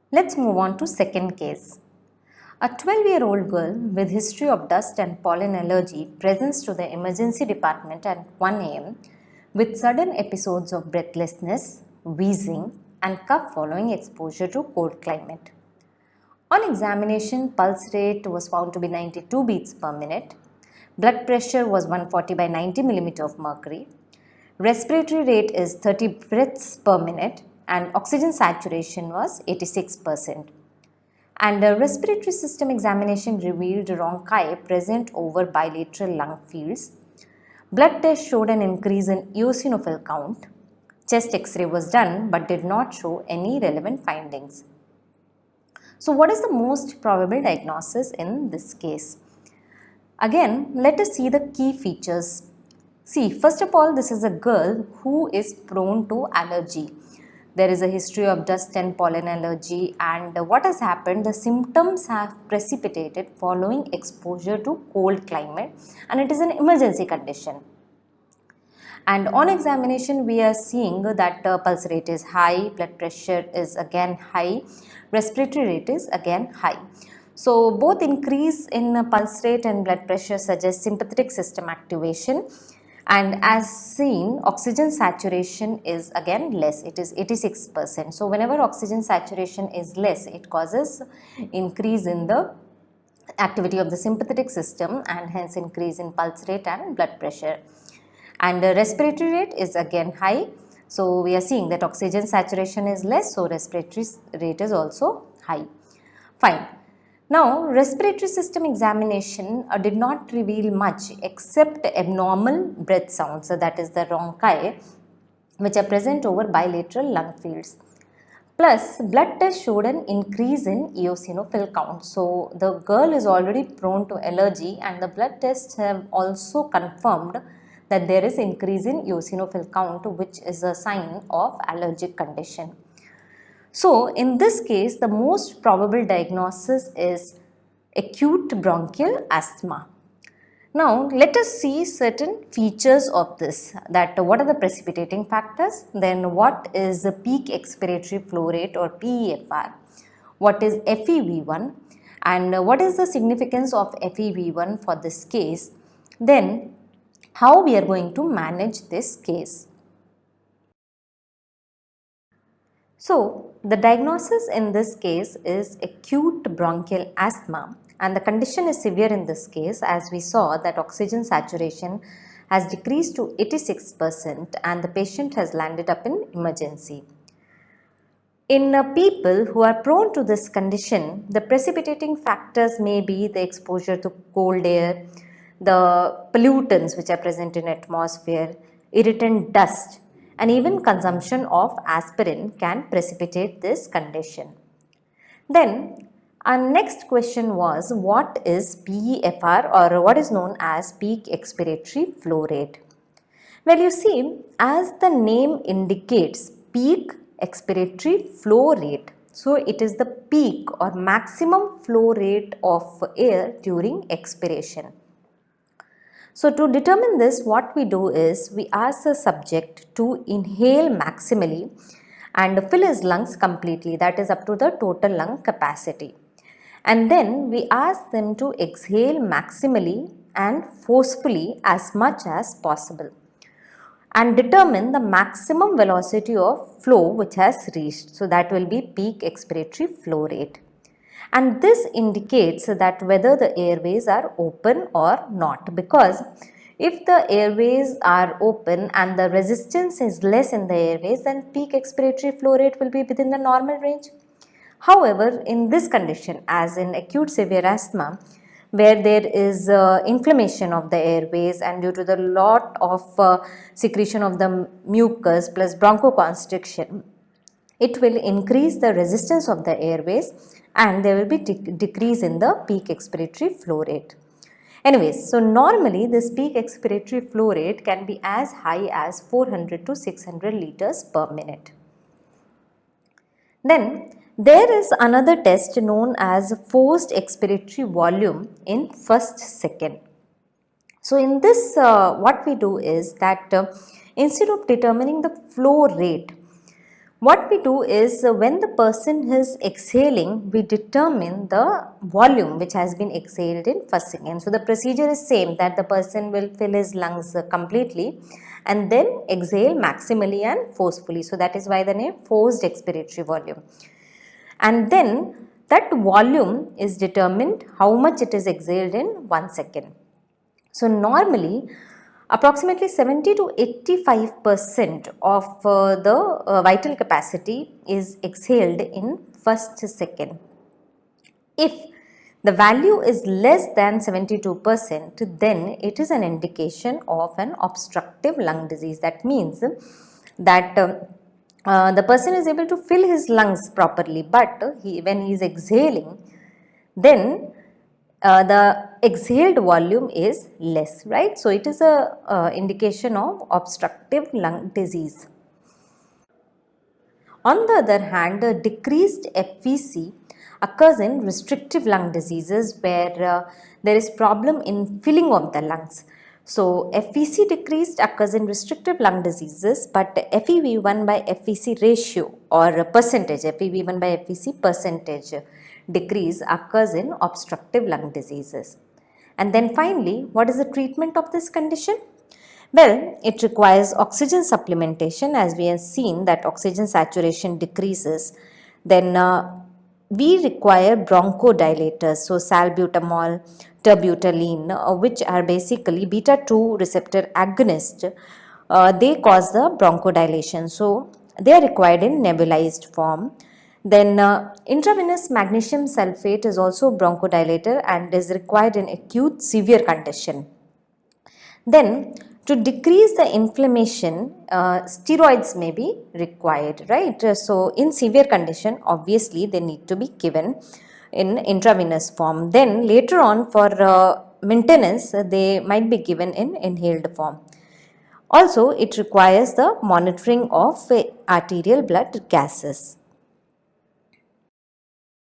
Let's move on to second case. A 12-year-old girl with history of dust and pollen allergy presents to the emergency department at 1 a.m. with sudden episodes of breathlessness, wheezing and cough following exposure to cold climate. On examination, pulse rate was found to be 92 beats per minute. Blood pressure was 140 by 90 mm of mercury. Respiratory rate is 30 breaths per minute and oxygen saturation was 86%. And a respiratory system examination revealed rhonchi present over bilateral lung fields. Blood test showed an increase in eosinophil count. Chest X-ray was done but did not show any relevant findings. So what is the most probable diagnosis in this case? Again, let us see the key features. See, first of all, this is a girl who is prone to allergy. There is a history of dust and pollen allergy, and what has happened, the symptoms have precipitated following exposure to cold climate, and it is an emergency condition. And on examination, we are seeing that pulse rate is high, blood pressure is again high, respiratory rate is again high. So both increase in pulse rate and blood pressure suggest sympathetic system activation. And as seen, oxygen saturation is again less, it is 86%. So whenever oxygen saturation is less, it causes increase in the activity of the sympathetic system and hence increase in pulse rate and blood pressure. And the respiratory rate is again high. So we are seeing that oxygen saturation is less, so respiratory rate is also high. Fine. Now, respiratory system examination did not reveal much except abnormal breath sounds, so that is the rhonchi, which are present over bilateral lung fields. Plus, blood test showed an increase in eosinophil count. So, the girl is already prone to allergy and the blood tests have also confirmed that there is increase in eosinophil count, which is a sign of allergic condition. So, in this case, the most probable diagnosis is acute bronchial asthma. Now, let us see certain features of this, that what are the precipitating factors, then what is the peak expiratory flow rate or PEFR, what is FEV1 and what is the significance of FEV1 for this case, then how we are going to manage this case. So, the diagnosis in this case is acute bronchial asthma, and the condition is severe in this case as we saw that oxygen saturation has decreased to 86% and the patient has landed up in emergency. In people who are prone to this condition, the precipitating factors may be the exposure to cold air, the pollutants which are present in atmosphere, irritant dust, and even consumption of aspirin can precipitate this condition. Then our next question was, what is PEFR or what is known as peak expiratory flow rate? Well, you see, as the name indicates, peak expiratory flow rate. So it is the peak or maximum flow rate of air during expiration. So to determine this, what we do is we ask the subject to inhale maximally and fill his lungs completely, that is up to the total lung capacity. And then we ask them to exhale maximally and forcefully as much as possible and determine the maximum velocity of flow which has reached. So that will be peak expiratory flow rate. And this indicates that whether the airways are open or not, because if the airways are open and the resistance is less in the airways, then peak expiratory flow rate will be within the normal range. However, in this condition, as in acute severe asthma, where there is inflammation of the airways and due to the lot of secretion of the mucus plus bronchoconstriction, it will increase the resistance of the airways and there will be decrease in the peak expiratory flow rate. Anyways, so normally this peak expiratory flow rate can be as high as 400 to 600 liters per minute. Then there is another test known as forced expiratory volume in first second. So in this what we do is that instead of determining the flow rate, What we do is when the person is exhaling, we determine the volume which has been exhaled in first second. So the procedure is same, that the person will fill his lungs completely and then exhale maximally and forcefully. So that is why the name forced expiratory volume. And then that volume is determined how much it is exhaled in 1 second. So normally approximately 70 to 85% of the vital capacity is exhaled in first second. If the value is less than 72%, then it is an indication of an obstructive lung disease. That means that the person is able to fill his lungs properly, but when he is exhaling, then the exhaled volume is less, right? So it is a indication of obstructive lung disease. On the other hand, a decreased FVC occurs in restrictive lung diseases where there is problem in filling of the lungs. So FVC decreased occurs in restrictive lung diseases, but FEV1 by FVC ratio or percentage, FEV1 by FVC percentage decrease occurs in obstructive lung diseases. And then finally, what is the treatment of this condition? Well, it requires oxygen supplementation, as we have seen that oxygen saturation decreases. Then we require bronchodilators, so salbutamol, terbutaline, which are basically beta 2 receptor agonists. They cause the bronchodilation, so they are required in nebulized form. Then intravenous magnesium sulfate is also bronchodilator and is required in acute severe condition. Then to decrease the inflammation, steroids may be required, right? So in severe condition, obviously they need to be given in intravenous form. Then later on for maintenance, they might be given in inhaled form. Also, it requires the monitoring of arterial blood gases.